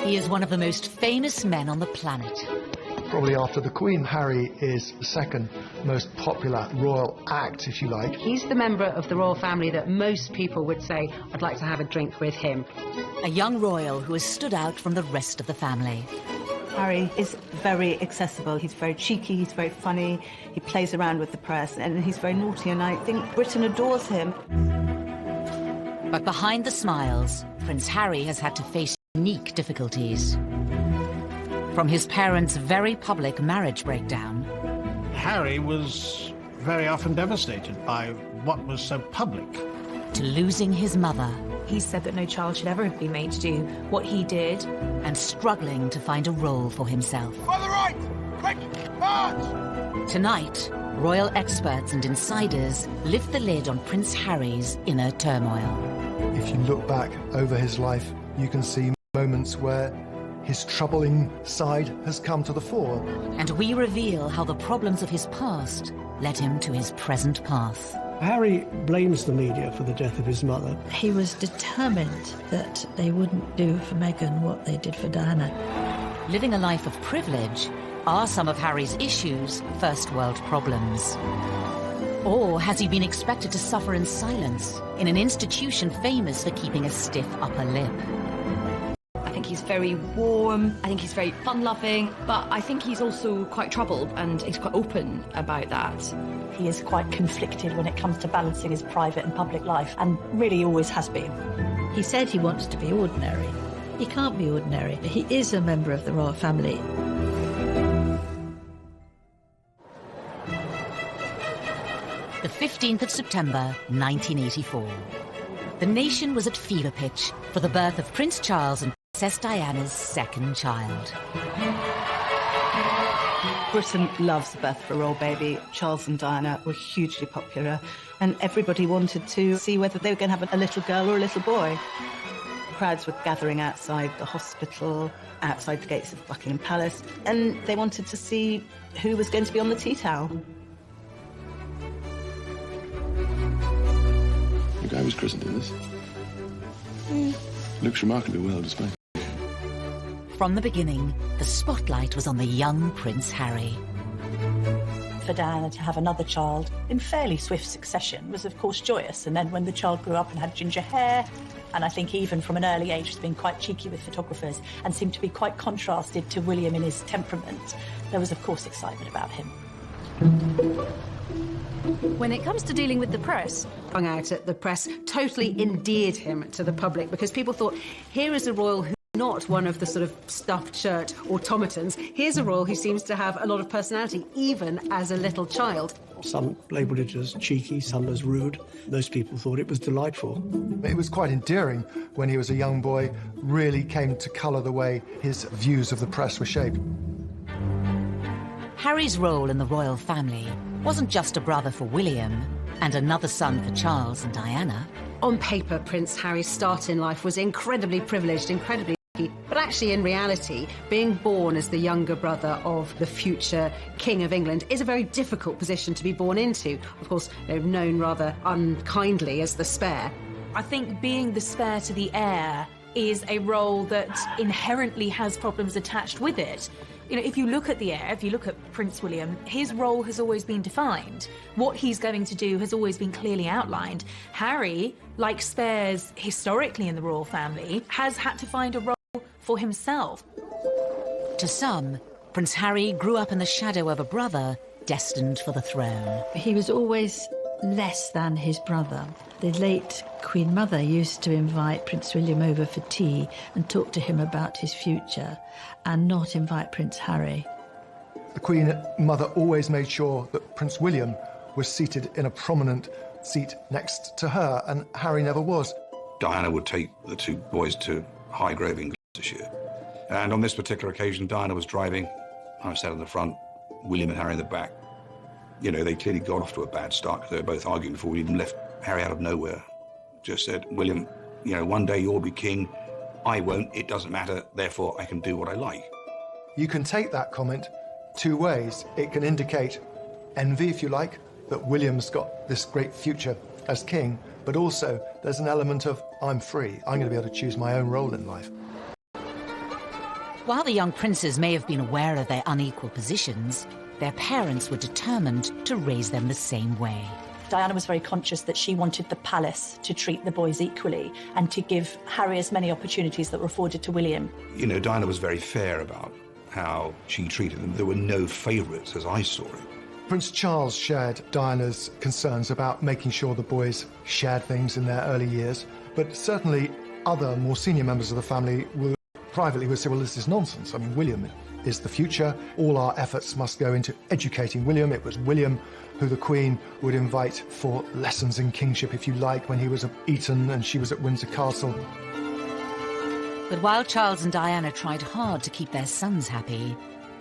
He is one of the most famous men on the planet. Probably after the Queen, Harry is the second most popular royal act, if you like. He's the member of the royal family that most people would say, I'd like to have a drink with him. A young royal who has stood out from the rest of the family. Harry is very accessible. He's very cheeky, he's very funny, he plays around with the press, and he's very naughty, and I think Britain adores him. But behind the smiles, Prince Harry has had to face unique difficulties. From his parents' very public marriage breakdown. Harry was very often devastated by what was so public. To losing his mother. He said that no child should ever have been made to do what he did. And struggling to find a role for himself. On the right! Quick! March! Tonight, royal experts and insiders lift the lid on Prince Harry's inner turmoil. If you look back over his life, you can see moments where his troubling side has come to the fore. And we reveal how the problems of his past led him to his present path. Harry blames the media for the death of his mother. He was determined that they wouldn't do for Meghan what they did for Diana. Living a life of privilege, are some of Harry's issues first world problems? Or has he been expected to suffer in silence in an institution famous for keeping a stiff upper lip? I think he's very warm, I think he's very fun-loving, but I think he's also quite troubled, and he's quite open about that. He is quite conflicted when it comes to balancing his private and public life, and really always has been. He said he wants to be ordinary. He can't be ordinary. He is a member of the royal family. The 15th of September, 1984. The nation was at fever pitch for the birth of Prince Charles and Princess Diana's second child. Britain loves the birth of a royal baby. Charles and Diana were hugely popular, and everybody wanted to see whether they were going to have a little girl or a little boy. Crowds were gathering outside the hospital, outside the gates of Buckingham Palace, and they wanted to see who was going to be on the tea towel. The guy was christened in this. Looks remarkably well displayed. From the beginning, the spotlight was on the young Prince Harry. For Diana to have another child in fairly swift succession was of course joyous, and then when the child grew up and had ginger hair, and I think even from an early age has been quite cheeky with photographers and seemed to be quite contrasted to William in his temperament, there was of course excitement about him. When it comes to dealing with the press, Hung out at the press totally endeared him to the public, because people thought, here is a royal who's not one of the sort of stuffed shirt automatons. Here's a royal who seems to have a lot of personality, even as a little child. Some labelled it as cheeky, some as rude. Those people thought it was delightful. It was quite endearing when he was a young boy, really came to colour the way his views of the press were shaped. Harry's role in the royal family wasn't just a brother for William and another son for Charles and Diana. On paper, Prince Harry's start in life was incredibly privileged, incredibly lucky, but actually in reality, being born as the younger brother of the future King of England is a very difficult position to be born into. Of course, they're known rather unkindly as the spare. I think being the spare to the heir is a role that inherently has problems attached with it. You know, if you look at the heir, if you look at Prince William, his role has always been defined. What he's going to do has always been clearly outlined. Harry, like spares historically in the royal family, has had to find a role for himself. To some, Prince Harry grew up in the shadow of a brother destined for the throne. He was always less than his brother. The late Queen Mother used to invite Prince William over for tea and talk to him about his future, and not invite Prince Harry. The Queen Mother always made sure that Prince William was seated in a prominent seat next to her, and Harry never was. Diana would take the two boys to Highgrove in Gloucestershire. And on this particular occasion, Diana was driving. I was sat in the front, William and Harry in the back. You know, they clearly got off to a bad start because they were both arguing before we even left. Harry out of nowhere just said, William, you know, one day you'll be king. I won't. It doesn't matter. Therefore, I can do what I like. You can take that comment two ways. It can indicate envy, if you like, that William's got this great future as king, but also there's an element of, I'm free. I'm going to be able to choose my own role in life. While the young princes may have been aware of their unequal positions, their parents were determined to raise them the same way. Diana was very conscious that she wanted the palace to treat the boys equally and to give Harry as many opportunities that were afforded to William. You know, Diana was very fair about how she treated them. There were no favourites, as I saw it. Prince Charles shared Diana's concerns about making sure the boys shared things in their early years, but certainly other more senior members of the family were privately would say, well, this is nonsense. I mean, William is the future. All our efforts must go into educating William. It was William who the Queen would invite for lessons in kingship, if you like, when he was at Eton and she was at Windsor Castle. But while Charles and Diana tried hard to keep their sons happy,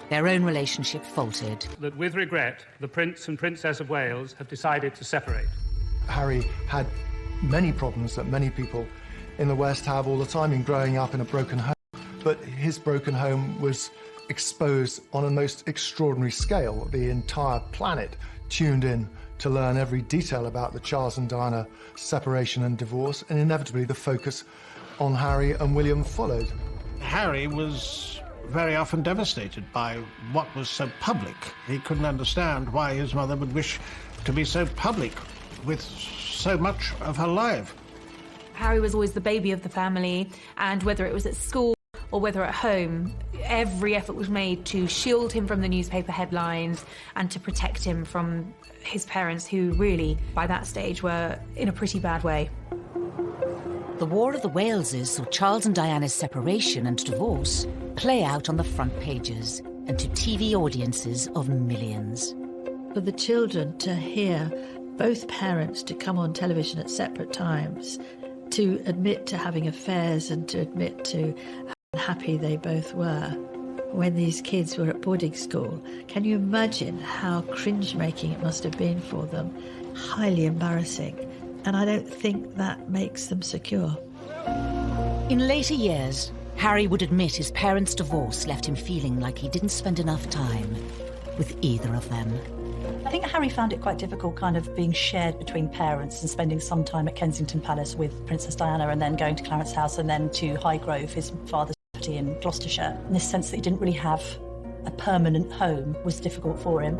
their own relationship faltered. That with regret, the Prince and Princess of Wales have decided to separate. Harry had many problems that many people in the West have all the time in growing up in a broken home. But his broken home was exposed on a most extraordinary scale. The entire planet tuned in to learn every detail about the Charles and Diana separation and divorce, and inevitably the focus on Harry and William followed. Harry was very often devastated by what was so public. He couldn't understand why his mother would wish to be so public with so much of her life. Harry was always the baby of the family, and whether it was at school or whether at home, every effort was made to shield him from the newspaper headlines and to protect him from his parents, who really, by that stage, were in a pretty bad way. The War of the Waleses saw Charles and Diana's separation and divorce play out on the front pages and to TV audiences of millions. For the children to hear both parents to come on television at separate times, to admit to having affairs and to admit to how happy they both were when these kids were at boarding school. Can you imagine how cringe-making it must have been for them? Highly embarrassing. And I don't think that makes them secure. In later years, Harry would admit his parents' divorce left him feeling like he didn't spend enough time with either of them. I think Harry found it quite difficult kind of being shared between parents and spending some time at Kensington Palace with Princess Diana and then going to Clarence House and then to Highgrove, his father's property in Gloucestershire. And this sense that he didn't really have a permanent home was difficult for him.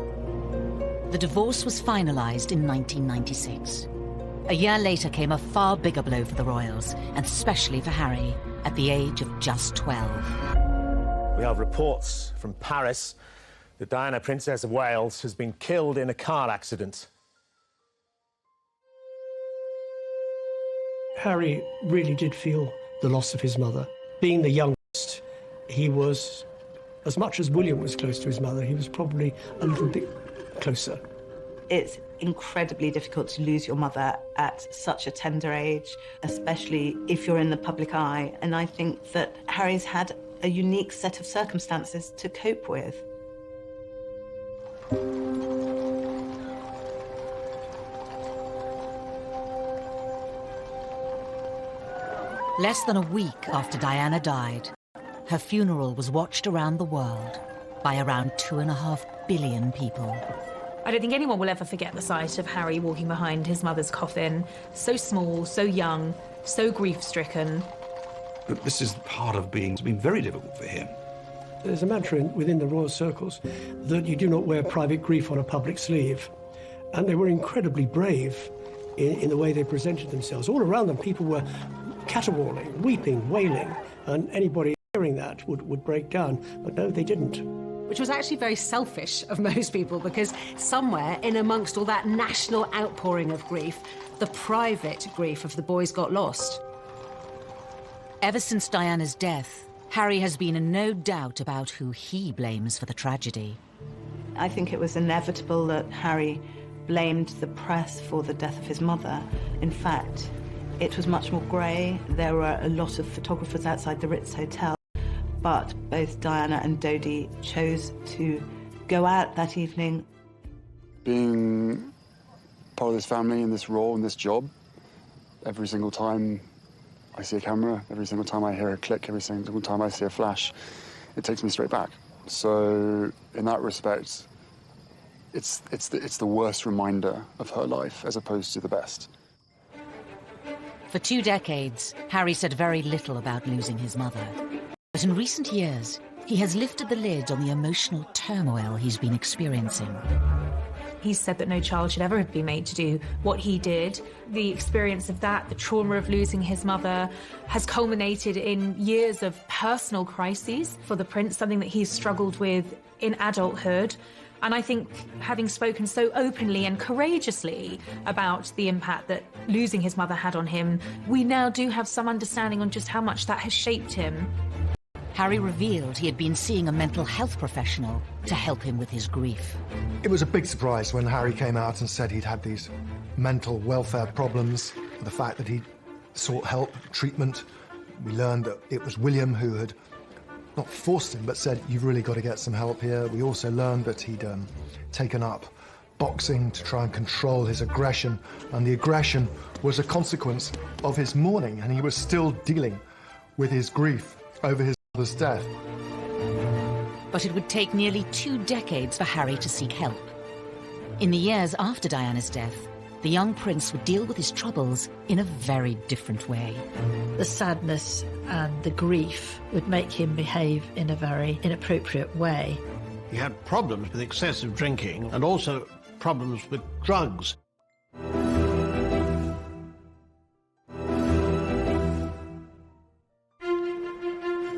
The divorce was finalised in 1996. A year later came a far bigger blow for the royals, and especially for Harry, at the age of just 12. We have reports from Paris that Diana, Princess of Wales, has been killed in a car accident. Harry really did feel the loss of his mother. Being the youngest, he was, as much as William was close to his mother, he was probably a little bit closer. It's incredibly difficult to lose your mother at such a tender age, especially if you're in the public eye. And I think that Harry's had a unique set of circumstances to cope with. Less than a week after Diana died, her funeral was watched around the world by around 2.5 billion people. I don't think anyone will ever forget the sight of Harry walking behind his mother's coffin, so small, so young, so grief-stricken. But this is part of it's been very difficult for him. There's a mantra within the royal circles that you do not wear private grief on a public sleeve. And they were incredibly brave in the way they presented themselves. All around them, people were caterwauling, weeping, wailing, and anybody hearing that would break down. But no, they didn't. Which was actually very selfish of most people, because somewhere in amongst all that national outpouring of grief, the private grief of the boys got lost. Ever since Diana's death, Harry has been in no doubt about who he blames for the tragedy. I think it was inevitable that Harry blamed the press for the death of his mother. In fact, it was much more grey. There were a lot of photographers outside the Ritz Hotel, but both Diana and Dodi chose to go out that evening. Being part of this family in this role, in this job, every single time I see a camera, every single time I hear a click, every single time I see a flash, it takes me straight back. So in that respect, it's the worst reminder of her life as opposed to the best. For 2 decades, Harry said very little about losing his mother. But in recent years, he has lifted the lid on the emotional turmoil he's been experiencing. He's said that no child should ever be made to do what he did. The experience of that, the trauma of losing his mother, has culminated in years of personal crises for the prince, something that he's struggled with in adulthood. And I think, having spoken so openly and courageously about the impact that losing his mother had on him, we now do have some understanding on just how much that has shaped him. Harry revealed he had been seeing a mental health professional to help him with his grief. It was a big surprise when Harry came out and said he'd had these mental welfare problems, the fact that he'd sought help, treatment. We learned that it was William who had not forced him, but said, you've really got to get some help here. We also learned that he'd taken up boxing to try and control his aggression, and the aggression was a consequence of his mourning, and he was still dealing with his grief over his mother's death. But it would take nearly 2 decades for Harry to seek help. In the years after Diana's death, the young prince would deal with his troubles in a very different way. The sadness and the grief would make him behave in a very inappropriate way. He had problems with excessive drinking and also problems with drugs.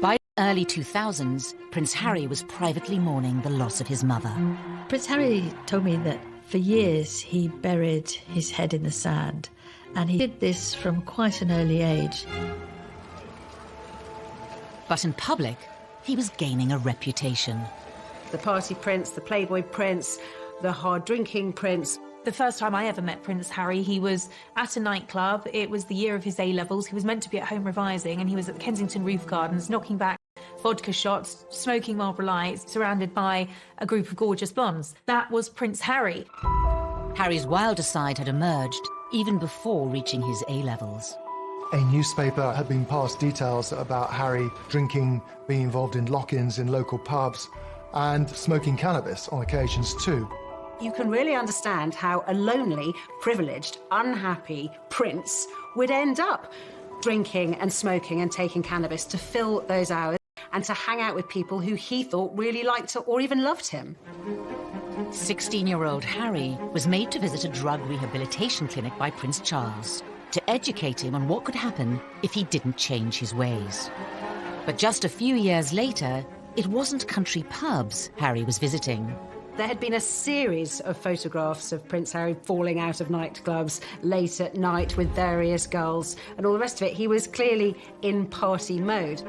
By the early 2000s, Prince Harry was privately mourning the loss of his mother. Prince Harry told me that for years he buried his head in the sand, and he did this from quite an early age. But in public, he was gaining a reputation. The party prince, the playboy prince, the hard-drinking prince. The first time I ever met Prince Harry, he was at a nightclub. It was the year of his A-levels. He was meant to be at home revising, and he was at the Kensington Roof Gardens, knocking back vodka shots, smoking Marlboro Lights, surrounded by a group of gorgeous blondes. That was Prince Harry. Harry's wilder side had emerged even before reaching his A-levels. A newspaper had been passed details about Harry drinking, being involved in lock-ins in local pubs, and smoking cannabis on occasions too. You can really understand how a lonely, privileged, unhappy prince would end up drinking and smoking and taking cannabis to fill those hours and to hang out with people who he thought really liked or even loved him. 16-year-old Harry was made to visit a drug rehabilitation clinic by Prince Charles to educate him on what could happen if he didn't change his ways. But just a few years later, it wasn't country pubs Harry was visiting. There had been a series of photographs of Prince Harry falling out of nightclubs late at night with various girls and all the rest of it. He was clearly in party mode.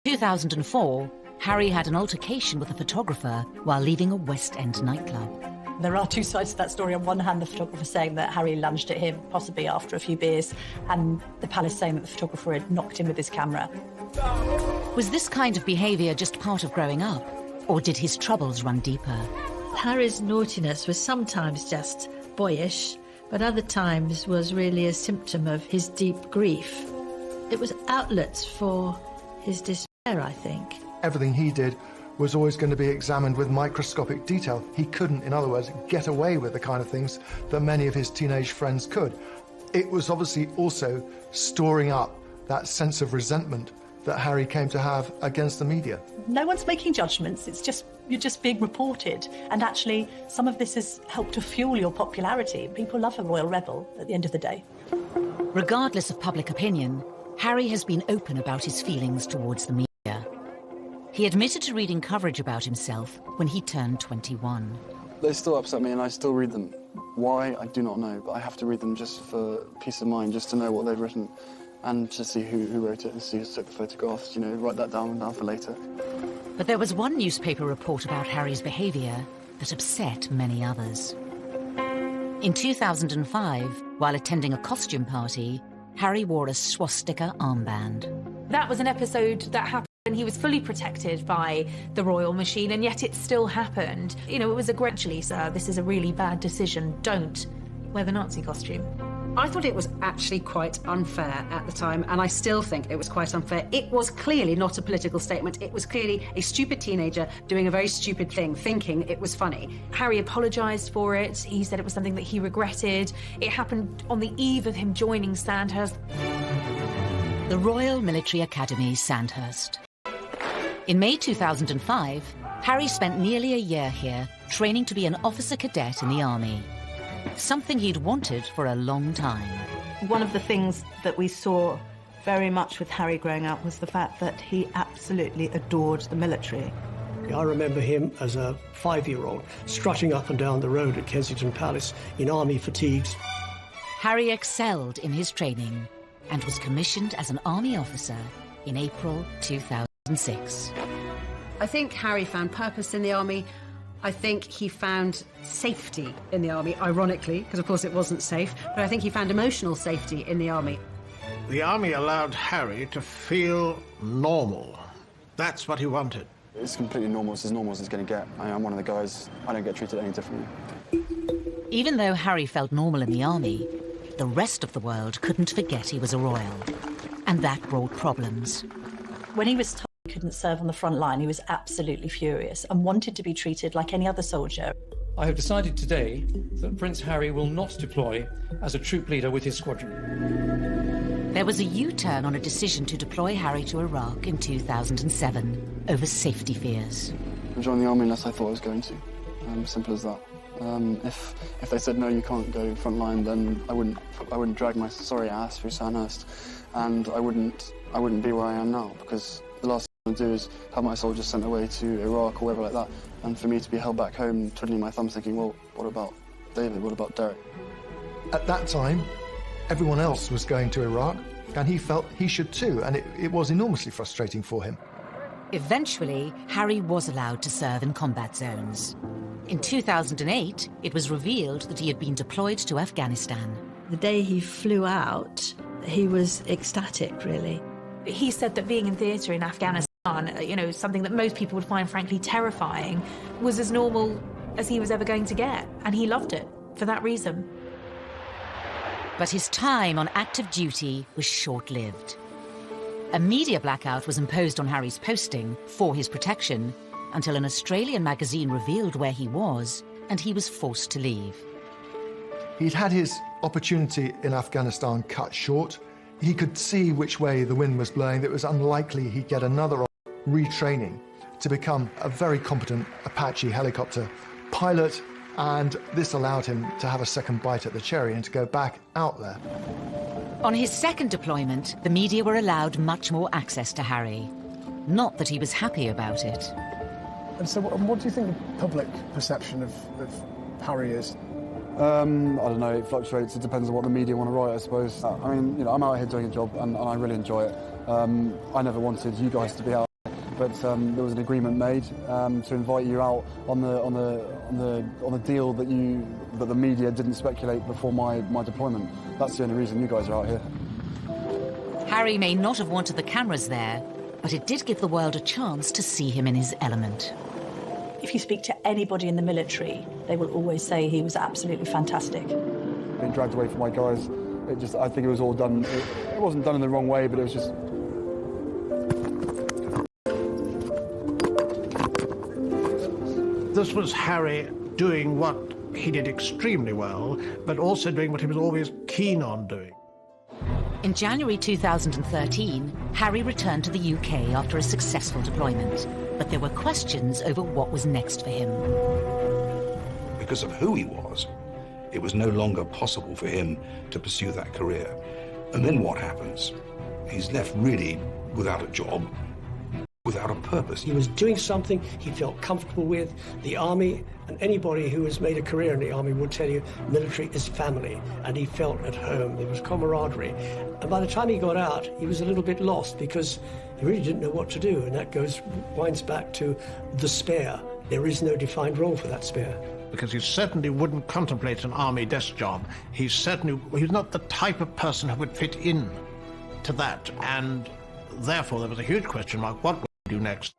In 2004, Harry had an altercation with a photographer while leaving a West End nightclub. There are 2 sides to that story. On one hand, the photographer saying that Harry lunged at him, possibly after a few beers, and the palace saying that the photographer had knocked him with his camera. Was this kind of behaviour just part of growing up? Or did his troubles run deeper? Harry's naughtiness was sometimes just boyish, but other times was really a symptom of his deep grief. It was outlets for his despair, I think. Everything he did was always going to be examined with microscopic detail. He couldn't, in other words, get away with the kind of things that many of his teenage friends could. It was obviously also storing up that sense of resentment that Harry came to have against the media. No one's making judgments, you're just being reported. And actually, some of this has helped to fuel your popularity. People love a royal rebel at the end of the day. Regardless of public opinion, Harry has been open about his feelings towards the media. He admitted to reading coverage about himself when he turned 21. They still upset me and I still read them. Why, I do not know, but I have to read them just for peace of mind, just to know what they've written. And to see who wrote it and see who took the photographs, write that down for later. But there was one newspaper report about Harry's behaviour that upset many others. In 2005, while attending a costume party, Harry wore a swastika armband. That was an episode that happened and he was fully protected by the royal machine, and yet it still happened. It was a gradually, sir, this is a really bad decision. Don't wear the Nazi costume. I thought it was actually quite unfair at the time, and I still think it was quite unfair. It was clearly not a political statement. It was clearly a stupid teenager doing a very stupid thing, thinking it was funny. Harry apologised for it. He said it was something that he regretted. It happened on the eve of him joining Sandhurst. The Royal Military Academy, Sandhurst. In May 2005, Harry spent nearly a year here, training to be an officer cadet in the army. Something he'd wanted for a long time. One of the things that we saw very much with Harry growing up was the fact that he absolutely adored the military. I remember him as a 5-year-old strutting up and down the road at Kensington Palace in army fatigues. Harry excelled in his training and was commissioned as an army officer in April 2006. I think Harry found purpose in the army. I think he found safety in the army, ironically, because of course it wasn't safe, but I think he found emotional safety in the army. The army allowed Harry to feel normal. That's what he wanted. It's completely normal. It's as normal as it's going to get. I'm one of the guys. I don't get treated any differently. Even though Harry felt normal in the army, the rest of the world couldn't forget he was a royal. And that brought problems. When he was told he couldn't serve on the front line, he was absolutely furious and wanted to be treated like any other soldier. I have decided today that Prince Harry will not deploy as a troop leader with his squadron. There was a U-turn on a decision to deploy Harry to Iraq in 2007 over safety fears. I joined the army unless I thought I was going to. Simple as that. If they said no, you can't go front line, then I wouldn't drag my sorry ass through Sandhurst, and I wouldn't be where I am now, because the last thing I want to do is have my soldiers sent away to Iraq or wherever like that, and for me to be held back home, twiddling my thumbs, thinking, well, what about David? What about Derek? At that time, everyone else was going to Iraq, and he felt he should too, and it was enormously frustrating for him. Eventually, Harry was allowed to serve in combat zones. In 2008, it was revealed that he had been deployed to Afghanistan. The day he flew out, he was ecstatic, really. He said that being in theatre in Afghanistan, you know, something that most people would find frankly terrifying, was as normal as he was ever going to get, and he loved it for that reason. But his time on active duty was short-lived. A media blackout was imposed on Harry's posting for his protection until an Australian magazine revealed where he was, and he was forced to leave. He'd had his opportunity in Afghanistan cut short. He could see which way the wind was blowing, that it was unlikely he'd get another retraining to become a very competent Apache helicopter pilot, and this allowed him to have a second bite at the cherry and to go back out there. On his second deployment, the media were allowed much more access to Harry. Not that he was happy about it. And so what do you think the public perception of Harry is? I don't know, it fluctuates. It depends on what the media want to write, I suppose. I mean, you know, I'm out here doing a job and I really enjoy it. I never wanted you guys to be out, but there was an agreement made to invite you out on the deal that the media didn't speculate before my deployment. That's the only reason you guys are out here. Harry may not have wanted the cameras there, but it did give the world a chance to see him in his element. If you speak to anybody in the military, they will always say he was absolutely fantastic. Being dragged away from my guys, I think it was all done, it wasn't done in the wrong way, but it was just... This was Harry doing what he did extremely well, but also doing what he was always keen on doing. In January 2013, Harry returned to the UK after a successful deployment, but there were questions over what was next for him. Because of who he was, it was no longer possible for him to pursue that career. And then what happens? He's left really without a job, without a purpose. He was doing something he felt comfortable with. The army, and anybody who has made a career in the army will tell you military is family, and he felt at home. There was camaraderie. And by the time he got out, he was a little bit lost because he really didn't know what to do, and that winds back to the spare. There is no defined role for that spare. Because he certainly wouldn't contemplate an army desk job. He's not the type of person who would fit in to that, and therefore there was a huge question mark, what would he do next?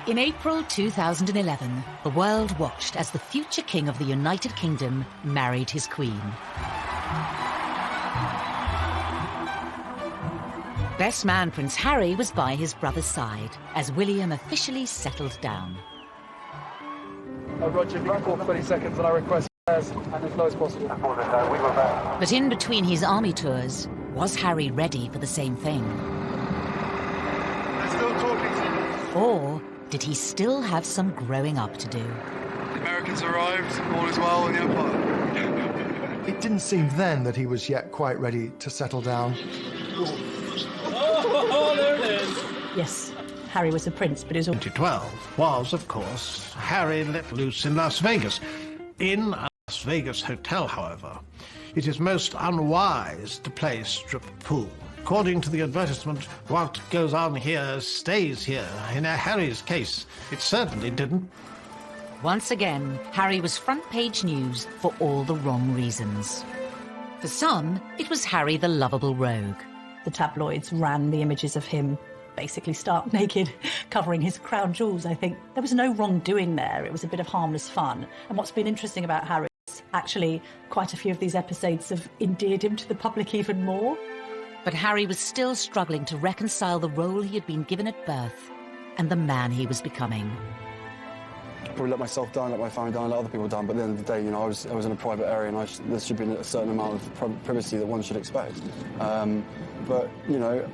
In April 2011, the world watched as the future King of the United Kingdom married his Queen. Best man Prince Harry was by his brother's side as William officially settled down. Roger, if you can call 20 seconds and I request and as low as possible. But in between his army tours, was Harry ready for the same thing? They're still talking to you. Or did he still have some growing up to do? The Americans arrived, all is well in the Empire. It didn't seem then that he was yet quite ready to settle down. Oh, there it is. Yes, Harry was a prince, but he was... 2012 was, of course, Harry let loose in Las Vegas. In a Las Vegas hotel, however, it is most unwise to play strip pool. According to the advertisement, what goes on here stays here. In Harry's case, it certainly didn't. Once again, Harry was front-page news for all the wrong reasons. For some, it was Harry the lovable rogue. The tabloids ran the images of him basically stark naked, covering his crown jewels, I think. There was no wrongdoing there. It was a bit of harmless fun. And what's been interesting about Harry is actually quite a few of these episodes have endeared him to the public even more. But Harry was still struggling to reconcile the role he had been given at birth and the man he was becoming. Probably let myself down, let my family down, let other people down, but at the end of the day, you know, I was in a private area and there should be a certain amount of privacy that one should expect. But, you know,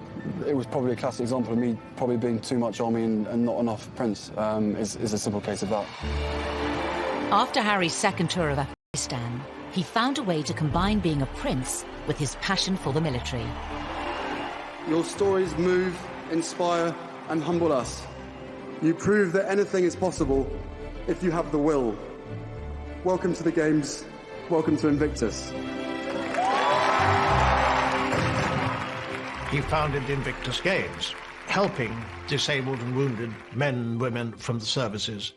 it was probably a classic example of me probably being too much army and not enough prince, is a simple case of that. After Harry's second tour of Afghanistan, he found a way to combine being a prince with his passion for the military. Your stories move, inspire and humble us. You prove that anything is possible if you have the will. Welcome to the Games. Welcome to Invictus. He founded the Invictus Games, helping disabled and wounded men and women from the services.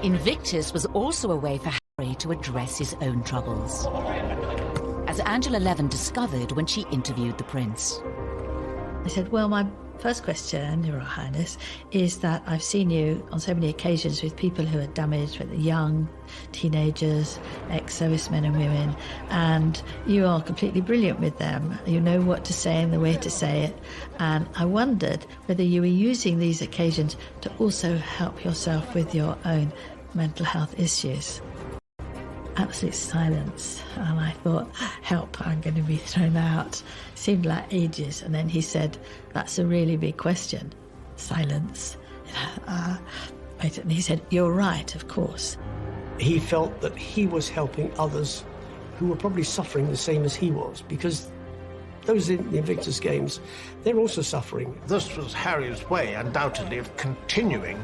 Invictus was also a way for Harry to address his own troubles, as Angela Levin discovered when she interviewed the prince. I said, well, my first question, Your Highness, is that I've seen you on so many occasions with people who are damaged, with young teenagers, ex-servicemen and women, and you are completely brilliant with them. You know what to say and the way to say it. And I wondered whether you were using these occasions to also help yourself with your own mental health issues. Absolute silence, and I thought, help, I'm going to be thrown out. Seemed like ages, and then he said, that's a really big question. Silence. And he said, you're right, of course. He felt that he was helping others who were probably suffering the same as he was, because those in the Invictus Games, they're also suffering. This was Harry's way, undoubtedly, of continuing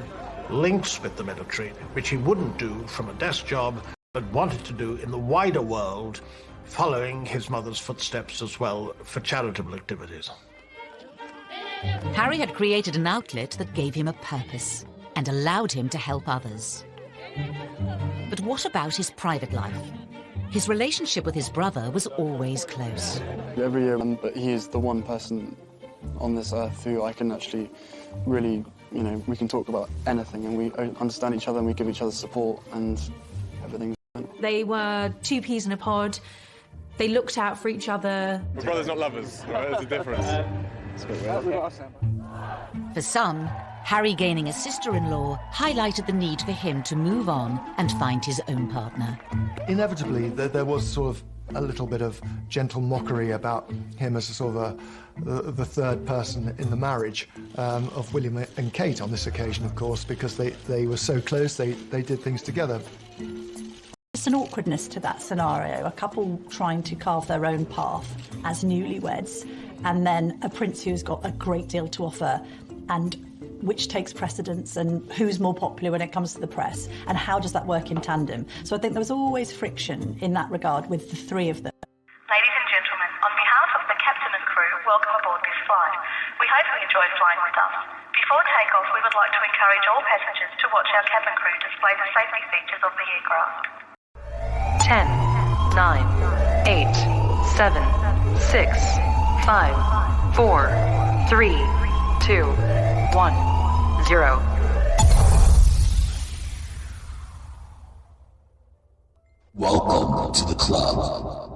links with the military, which he wouldn't do from a desk job, but wanted to do in the wider world, following his mother's footsteps as well for charitable activities. Harry had created an outlet that gave him a purpose and allowed him to help others. But what about his private life? His relationship with his brother was always close. Every year, he is the one person on this earth who I can actually really, you know, we can talk about anything and we understand each other and we give each other support and everything. They were two peas in a pod. They looked out for each other. We're brothers, not lovers. Right? There's a difference. It's a bit weird. For some, Harry gaining a sister-in-law highlighted the need for him to move on and find his own partner. Inevitably, there was sort of a little bit of gentle mockery about him as a sort of the third person in the marriage of William and Kate on this occasion, of course, because they were so close, they did things together. There's an awkwardness to that scenario, a couple trying to carve their own path as newlyweds, and then a prince who's got a great deal to offer, and which takes precedence, and who's more popular when it comes to the press, and how does that work in tandem? So I think there was always friction in that regard with the three of them. Ladies and gentlemen, on behalf of the captain and crew, welcome aboard this flight. We hope you enjoy flying with us. Before takeoff, we would like to encourage all passengers to watch our cabin crew display the safety features of the aircraft. 10, 9, 8, 7, 6, 5, 4, 3, 2, 1, 0. Welcome to the club.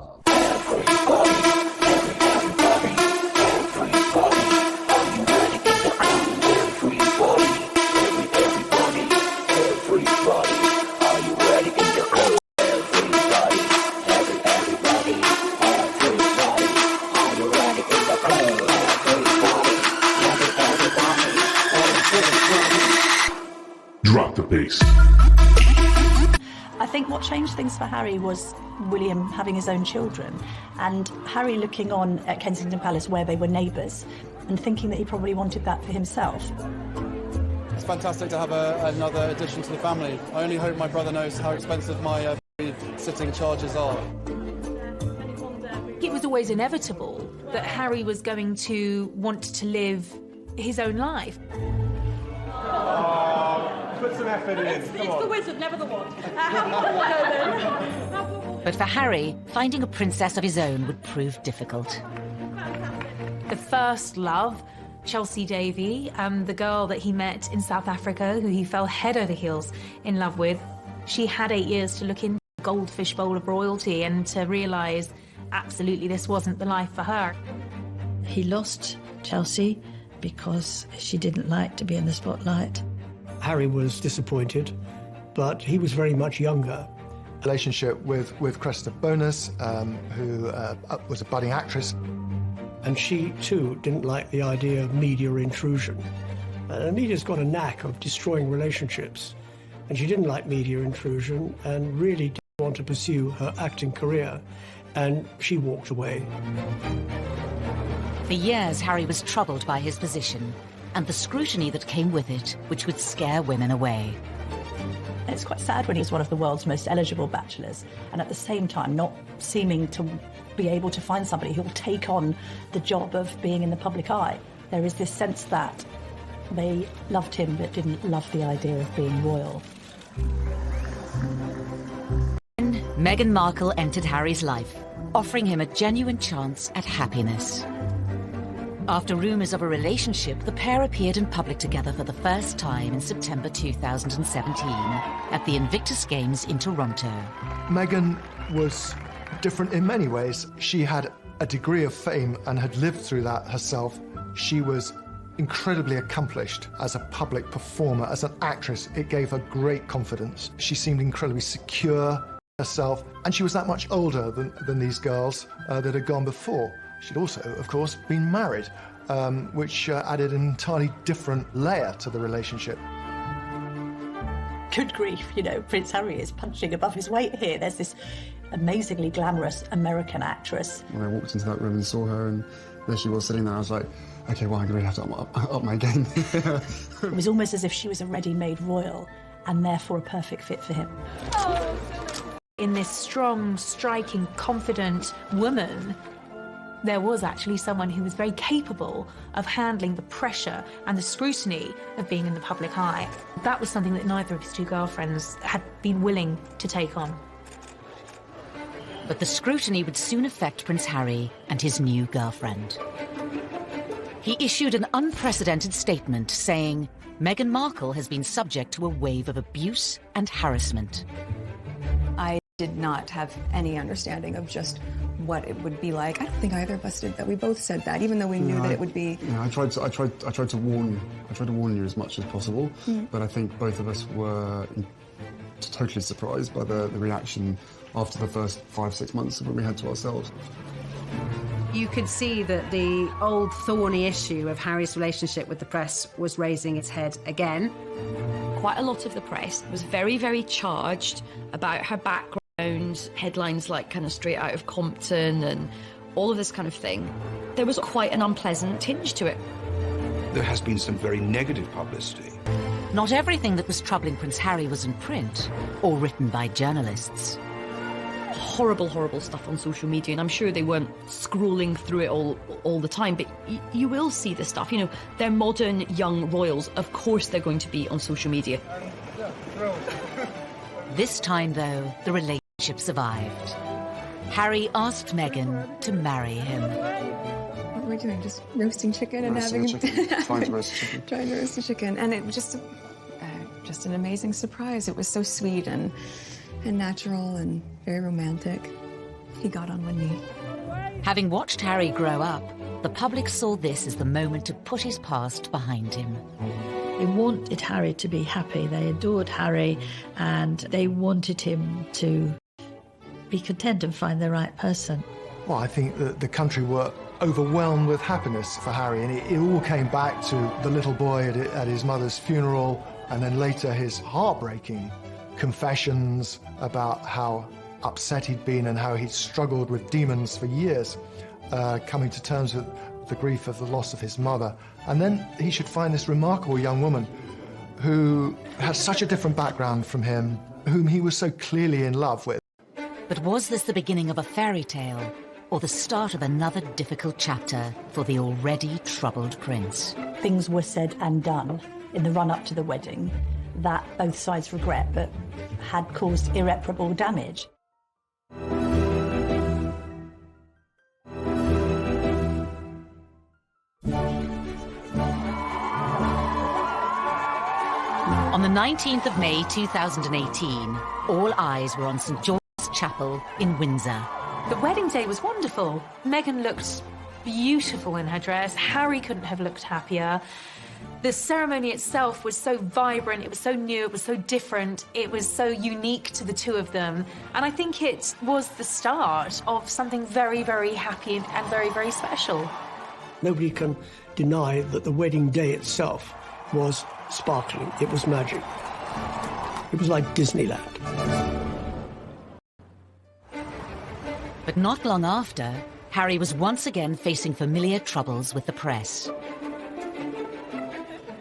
police. I think what changed things for Harry was William having his own children, and Harry looking on at Kensington Palace where they were neighbours and thinking that he probably wanted that for himself. It's fantastic to have another addition to the family. I only hope my brother knows how expensive my sitting charges are. It was always inevitable that Harry was going to want to live his own life. Put some effort in. It's the wizard, never the wand. But for Harry, finding a princess of his own would prove difficult. The first love, Chelsea Davy, the girl that he met in South Africa, who he fell head over heels in love with, she had 8 years to look into the goldfish bowl of royalty and to realise absolutely this wasn't the life for her. He lost Chelsea because she didn't like to be in the spotlight. Harry was disappointed, but he was very much younger. Relationship with Cressida Bonus, who was a budding actress. And she, too, didn't like the idea of media intrusion. The media's got a knack of destroying relationships, and she didn't like media intrusion and really didn't want to pursue her acting career, and she walked away. For years, Harry was troubled by his position and the scrutiny that came with it, which would scare women away. It's quite sad when he's one of the world's most eligible bachelors, and at the same time not seeming to be able to find somebody who will take on the job of being in the public eye. There is this sense that they loved him but didn't love the idea of being royal. Meghan Markle entered Harry's life, offering him a genuine chance at happiness. After rumours of a relationship, the pair appeared in public together for the first time in September 2017 at the Invictus Games in Toronto. Meghan was different in many ways. She had a degree of fame and had lived through that herself. She was incredibly accomplished as a public performer, as an actress. It gave her great confidence. She seemed incredibly secure herself, and she was that much older than these girls that had gone before. She'd also, of course, been married, which added an entirely different layer to the relationship. Good grief, you know, Prince Harry is punching above his weight here. There's this amazingly glamorous American actress. When I walked into that room and saw her, and there she was sitting there, I was like, OK, well, I'm going to have to up my game. It was almost as if she was a ready-made royal, and therefore a perfect fit for him. In this strong, striking, confident woman, there was actually someone who was very capable of handling the pressure and the scrutiny of being in the public eye. That was something that neither of his two girlfriends had been willing to take on. But the scrutiny would soon affect Prince Harry and his new girlfriend. He issued an unprecedented statement saying, Meghan Markle has been subject to a wave of abuse and harassment. I did not have any understanding of just what it would be like. I don't think either of us did that. We both said that, even though we knew that it would be. Yeah, I tried to warn you as much as possible, but I think both of us were totally surprised by the reaction after the first 5-6 months when we had to ourselves. You could see that the old thorny issue of Harry's relationship with the press was raising its head again. Quite a lot of the press was very, very charged about her background, headlines like kind of straight out of Compton and all of this kind of thing. There was quite an unpleasant tinge to it. There has been some very negative publicity. Not everything that was troubling Prince Harry was in print or written by journalists. Horrible, horrible stuff on social media, and I'm sure they weren't scrolling through it all the time, but you will see this stuff. You know, they're modern young royals. Of course they're going to be on social media. This time, though, the relationship survived. Harry asked Meghan to marry him. What were we doing? Just roasting chicken and having Trying to roast chicken. Trying to roast a chicken, and it was just an amazing surprise. It was so sweet and natural and very romantic. He got on one knee. Having watched Harry grow up, the public saw this as the moment to put his past behind him. They wanted Harry to be happy. They adored Harry, and they wanted him to be content and find the right person. Well, I think that the country were overwhelmed with happiness for Harry, and it all came back to the little boy at his mother's funeral, And then later his heartbreaking confessions about how upset he'd been and how he'd struggled with demons for years, coming to terms with the grief of the loss of his mother. And then he should find this remarkable young woman who has such a different background from him, whom he was so clearly in love with. But was this the beginning of a fairy tale, or the start of another difficult chapter for the already troubled prince? Things were said and done in the run-up to the wedding that both sides regret, but had caused irreparable damage. On the 19th of May 2018, all eyes were on St George's Chapel in Windsor. The wedding day was wonderful. Meghan looked beautiful in her dress. Harry couldn't have looked happier. The ceremony itself was so vibrant, it was so new, it was so different, it was so unique to the two of them. And I think it was the start of something very, very happy and very, very special. Nobody can deny that the wedding day itself was sparkling. It was magic. It was like Disneyland. But not long after, Harry was once again facing familiar troubles with the press.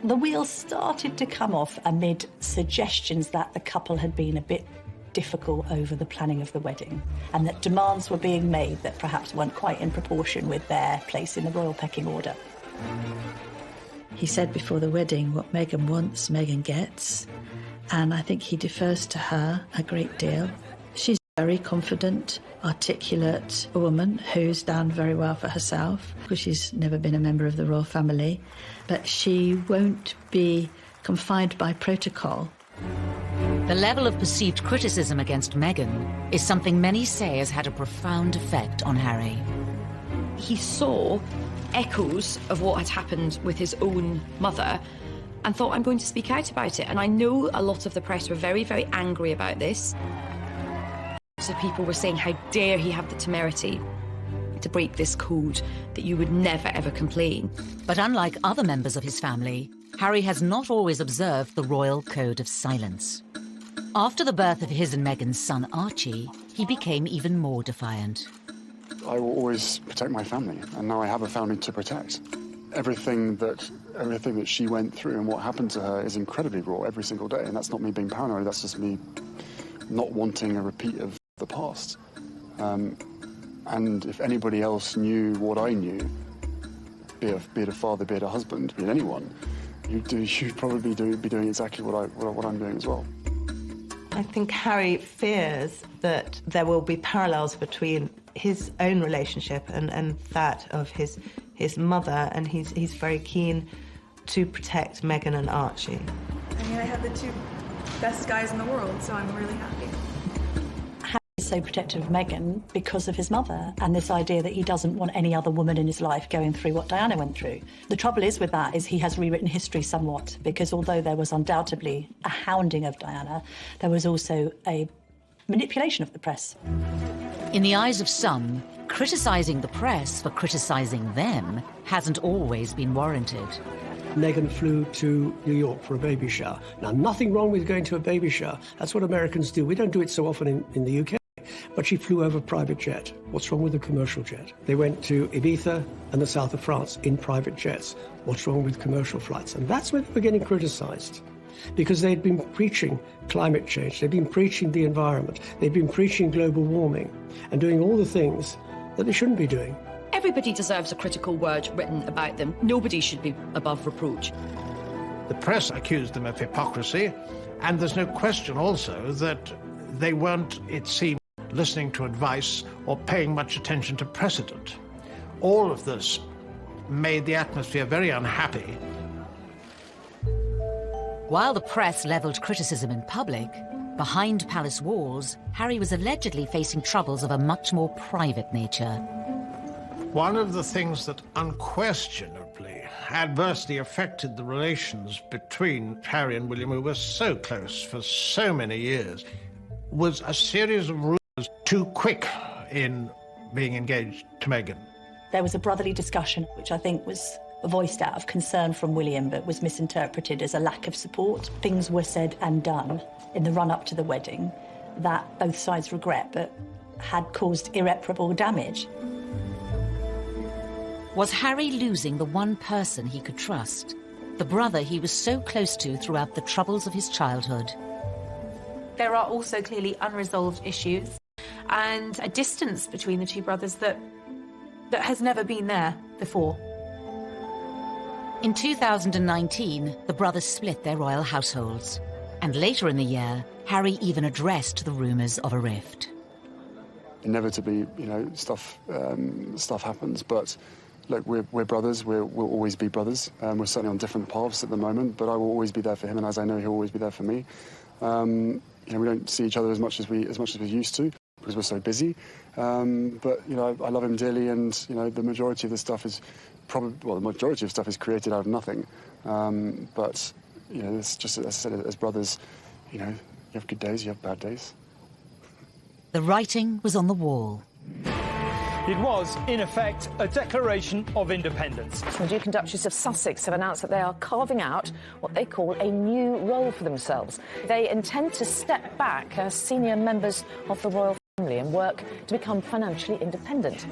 The wheels started to come off amid suggestions that the couple had been a bit difficult over the planning of the wedding, and that demands were being made that perhaps weren't quite in proportion with their place in the royal pecking order. He said before the wedding, what Meghan wants, Meghan gets, and I think he defers to her a great deal. She's a very confident, articulate woman who's done very well for herself, because she's never been a member of the royal family, but she won't be confined by protocol. The level of perceived criticism against Meghan is something many say has had a profound effect on Harry. He saw echoes of what had happened with his own mother and thought, I'm going to speak out about it. And I know a lot of the press were very, very angry about this. So people were saying, how dare he have the temerity to break this code, that you would never, ever complain. But unlike other members of his family, Harry has not always observed the royal code of silence. After the birth of his and Meghan's son Archie, he became even more defiant. I will always protect my family, and now I have a family to protect. Everything that she went through and what happened to her is incredibly raw every single day, and that's not me being paranoid, that's just me not wanting a repeat of the past. And if anybody else knew what I knew, be it a father, be it a husband, be it anyone, you'd probably be doing exactly what I'm doing as well. I think Harry fears that there will be parallels between his own relationship and that of his mother, and he's very keen to protect Meghan and Archie. I mean, I have the two best guys in the world, so I'm really happy. He's so protective of Meghan because of his mother and this idea that he doesn't want any other woman in his life going through what Diana went through. The trouble is with that is he has rewritten history somewhat, because although there was undoubtedly a hounding of Diana, there was also a manipulation of the press. In the eyes of some, criticising the press for criticising them hasn't always been warranted. Meghan flew to New York for a baby shower. Now, nothing wrong with going to a baby shower. That's what Americans do. We don't do it so often in the UK. But she flew over a private jet. What's wrong with a commercial jet? They went to Ibiza and the south of France in private jets. What's wrong with commercial flights? And that's when they were getting criticised, because they'd been preaching climate change, they'd been preaching the environment, they'd been preaching global warming and doing all the things that they shouldn't be doing. Everybody deserves a critical word written about them. Nobody should be above reproach. The press accused them of hypocrisy, and there's no question also that they weren't, it seemed, listening to advice or paying much attention to precedent. All of this made the atmosphere very unhappy. While the press levelled criticism in public, behind palace walls, Harry was allegedly facing troubles of a much more private nature. One of the things that unquestionably adversely affected the relations between Harry and William, who were so close for so many years, was a series of rumours too quick in being engaged to Meghan. There was a brotherly discussion, which I think was voiced out of concern from William, but was misinterpreted as a lack of support. Things were said and done in the run-up to the wedding that both sides regret, but had caused irreparable damage. Was Harry losing the one person he could trust? The brother he was so close to throughout the troubles of his childhood? There are also clearly unresolved issues and a distance between the two brothers that has never been there before. In 2019, the brothers split their royal households. And later in the year, Harry even addressed the rumours of a rift. Inevitably, stuff happens, but look, we're brothers. We'll always be brothers. We're certainly on different paths at the moment, but I will always be there for him, and as I know, he'll always be there for me. We don't see each other as much as we used to because we're so busy. But I love him dearly, and the majority of the stuff is the majority of stuff is created out of nothing. But it's just, as I said, as brothers, you have good days, you have bad days. The writing was on the wall. It was, in effect, a declaration of independence. The Duke and Duchess of Sussex have announced that they are carving out what they call a new role for themselves. They intend to step back as senior members of the royal family and work to become financially independent.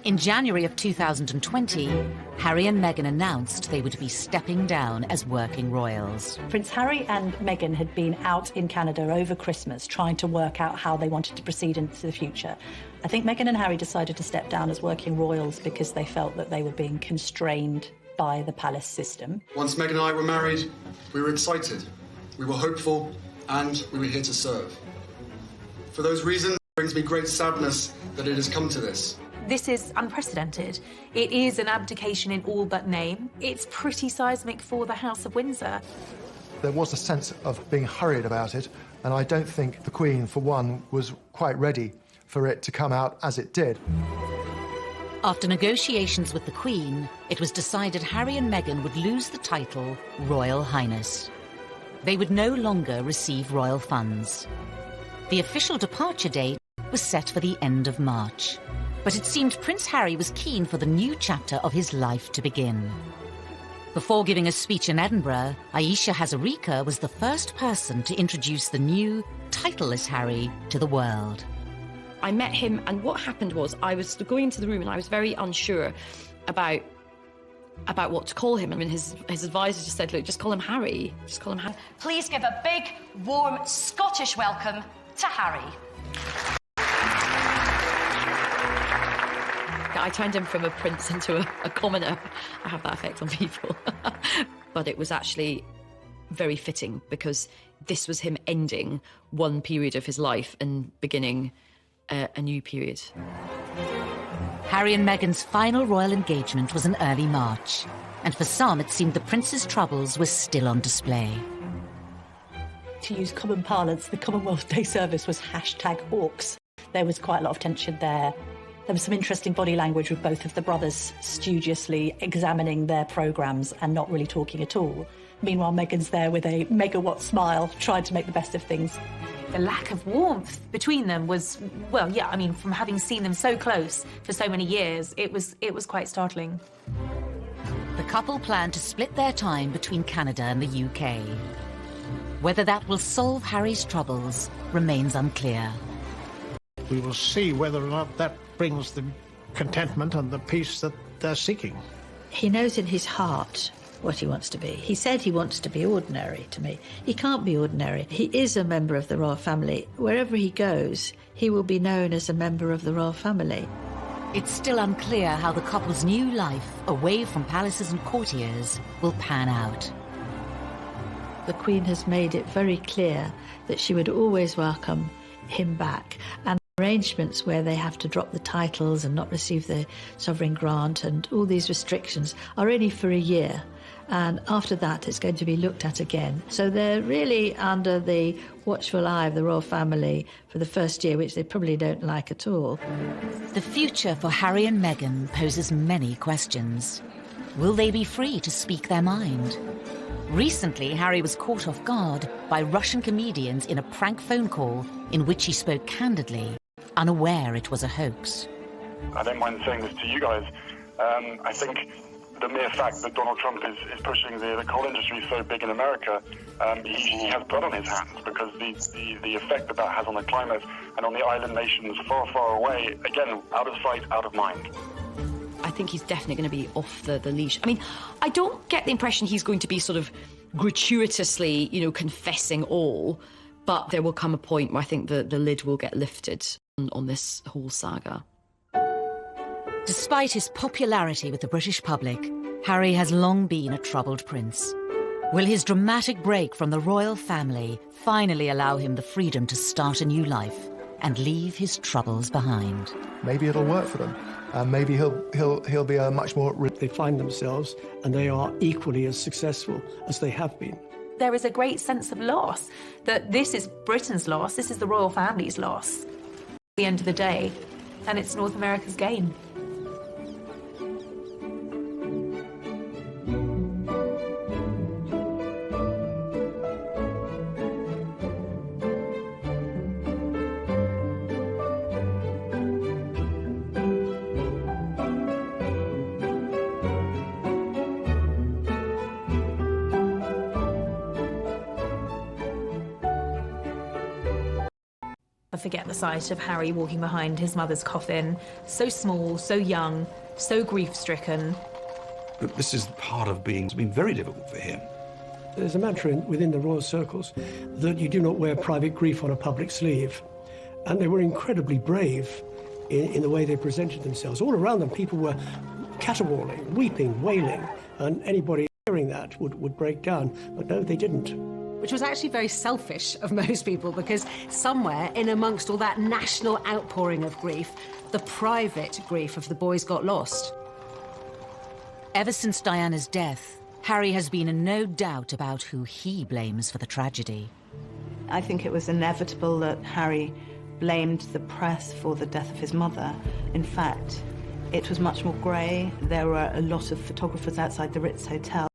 In January of 2020, Harry and Meghan announced they would be stepping down as working royals. Prince Harry and Meghan had been out in Canada over Christmas trying to work out how they wanted to proceed into the future. I think Meghan and Harry decided to step down as working royals because they felt that they were being constrained by the palace system. Once Meghan and I were married, we were excited, we were hopeful, and we were here to serve. For those reasons, it brings me great sadness that it has come to this. This is unprecedented. It is an abdication in all but name. It's pretty seismic for the House of Windsor. There was a sense of being hurried about it, and I don't think the Queen, for one, was quite ready for it to come out as it did. After negotiations with the Queen, it was decided Harry and Meghan would lose the title Royal Highness. They would no longer receive royal funds. The official departure date was set for the end of March. But it seemed Prince Harry was keen for the new chapter of his life to begin. Before giving a speech in Edinburgh, Ayesha Hazarika was the first person to introduce the new, titleless Harry to the world. I met him, and what happened was I was going into the room and I was very unsure about what to call him. I mean, his advisor just said, look, just call him Harry. Just call him Harry. Please give a big, warm Scottish welcome to Harry. I turned him from a prince into a commoner. I have that effect on people. But it was actually very fitting because this was him ending one period of his life and beginning a new period. Harry and Meghan's final royal engagement was in early March, and for some it seemed the prince's troubles were still on display. To use common parlance, the Commonwealth Day service was #Orcs. There was quite a lot of tension there. There was some interesting body language with both of the brothers studiously examining their programmes and not really talking at all. Meanwhile, Meghan's there with a megawatt smile, trying to make the best of things. The lack of warmth between them was, well, yeah, I mean, from having seen them so close for so many years, it was quite startling. The couple plan to split their time between Canada and the UK. Whether that will solve Harry's troubles remains unclear. We will see whether or not that brings the contentment and the peace that they're seeking. He knows in his heart what he wants to be. He said he wants to be ordinary to me. He can't be ordinary. He is a member of the royal family. Wherever he goes, he will be known as a member of the royal family. It's still unclear how the couple's new life, away from palaces and courtiers, will pan out. The Queen has made it very clear that she would always welcome him back, and arrangements where they have to drop the titles and not receive the sovereign grant and all these restrictions are only for a year, and after that it's going to be looked at again. So they're really under the watchful eye of the royal family for the first year, which they probably don't like at all. The future for Harry and Meghan poses many questions. Will they be free to speak their mind? Recently, Harry was caught off guard by Russian comedians in a prank phone call in which he spoke candidly, unaware it was a hoax. I don't mind saying this to you guys. I think the mere fact that Donald Trump is pushing the coal industry so big in America, he has blood on his hands, because the effect that has on the climate and on the island nations far, far away, again, out of sight, out of mind. I think he's definitely going to be off the leash. I mean, I don't get the impression he's going to be sort of gratuitously, confessing all, but there will come a point where I think the lid will get lifted on this whole saga. Despite his popularity with the British public, Harry has long been a troubled prince. Will his dramatic break from the royal family finally allow him the freedom to start a new life and leave his troubles behind? Maybe it'll work for them. Maybe he'll be a much more... They find themselves, and they are equally as successful as they have been. There is a great sense of loss, that this is Britain's loss, this is the royal family's loss at the end of the day, and it's North America's gain. I forget the sight of Harry walking behind his mother's coffin, so small, so young, so grief-stricken. But this is part of it's been very difficult for him. There's a mantra within the royal circles that you do not wear private grief on a public sleeve. And they were incredibly brave in the way they presented themselves. All around them, people were caterwauling, weeping, wailing, and anybody hearing that would break down. But no, they didn't. Which was actually very selfish of most people, because somewhere in amongst all that national outpouring of grief, the private grief of the boys got lost. Ever since Diana's death, Harry has been in no doubt about who he blames for the tragedy. I think it was inevitable that Harry blamed the press for the death of his mother. In fact, it was much more grey. There were a lot of photographers outside the Ritz Hotel.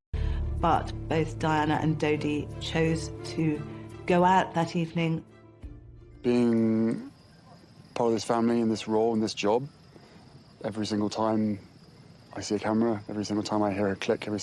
But both Diana and Dodi chose to go out that evening. Being part of this family in this role, in this job, every single time I see a camera, every single time I hear a click, every